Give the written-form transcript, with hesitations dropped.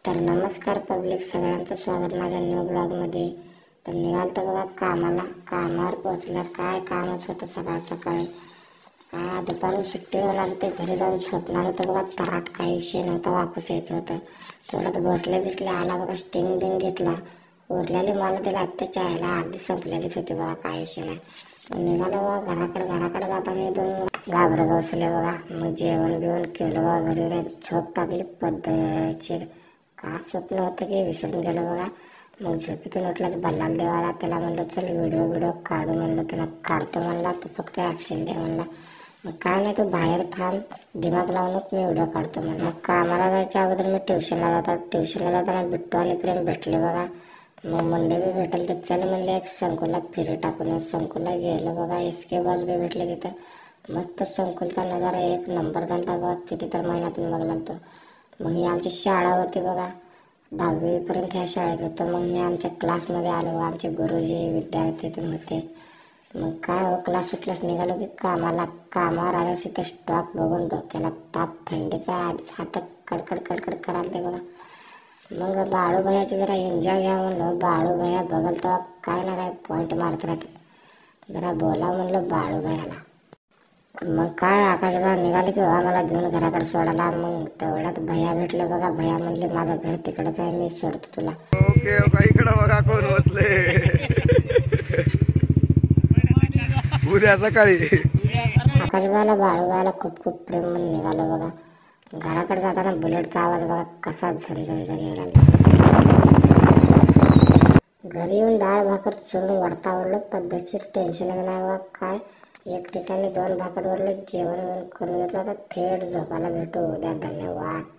तर नमस्कार पब्लिक, सगळ्यांचं स्वागत माझ्या न्यू ब्लॉगमध्ये. तर निघालतो बघा कामावर पोहोचल्यावर काय कामच होतं सकाळ सकाळी. काय दुपारून सुट्टी होणार ते घरी जाऊन झोपणार होतं बघा. तराट काही विषय नव्हता, वापस यायचं होतं. तेवढ्यात बसले आला बघा, स्टिंग बिंग घेतला. उरलेली मला त्याला आत्ताच्या आयला अर्धी संपलेलीच होती बघा, काय विषय नाही. निघालो बघा घराकडे जाताना दोन घाबरं बसले बघा. मग जेवण बिवण केलं बघा, घरी झोप टाकली पद्धतशीर. का स्वप्न होतं की विसरून गेलो बघा. मग झोपेतून उठलाच बल्लाल देवाला. त्याला म्हणलं चल व्हिडिओ काढू म्हणलं. त्याला काढतो म्हणला, तू फक्त ॲक्शन दे म्हणला. मग काय नाही, तू बाहेर थांब, दिमाग लावूनच मी व्हिडिओ काढतो म्हणलं. मग कामाला जायच्या अगोदर मी ट्युशनला जाताना बिट्टू आणि प्रेम भेटले बघा. मग मंडे बी भेटेल तर चल म्हणले एक संकुला फिरी टाकून. संकुला गेलो बघा. एसके बॉस बी भेटले तिथं. मस्त संकुलचा नजारा एक नंबर झाला बघा. किती तर महिन्यातून बघला तो. मग ही आमची शाळा होती बघा, 10वीपर्यंत ह्या शाळेत होतो. मग मी आमच्या क्लासमध्ये आलो. आमचे गुरुजी विद्यार्थी होते. मग काय हो, क्लास सुटल्यास निघालो की कामावर आल्यास इथं स्टॉक बघून डोक्याला ताप, थंडीचा आधीच हातात कडकड करायला ते बघा. मग बाळू भैयाचे जरा एन्जॉय घ्या म्हणलं. बाळू भैया बघल तेव्हा काय ना काय पॉईंट मारत राहतात. जरा बोला म्हणलं बाळू भैयाला. मग काय आकाशबा निघाले की आम्हाला घेऊन घराकडे सोडायला. मग तेवढ्यात भैया भेटले बघा. भैया म्हणले माझं घर तिकडच आहे, मी सोडतो तुला. ओके इकडं बघा कोण बसले उद्या सकाळी. आकाशबाला बाळूबाला खूप प्रेम म्हणून निघालो बघा. घराकडे जाताना बुलेटचा आवाज बघा कसा झणझण निघाला. घरी येऊन डाळ भाकर चुरून वरतावरलं पद्धतशीर, टेन्शनच नाही बघा. काय एक ठिकाणी 2 भाकर वरलं जेवण करून घेतलं तर थेट झोपायला भेटू उद्या. धन्यवाद.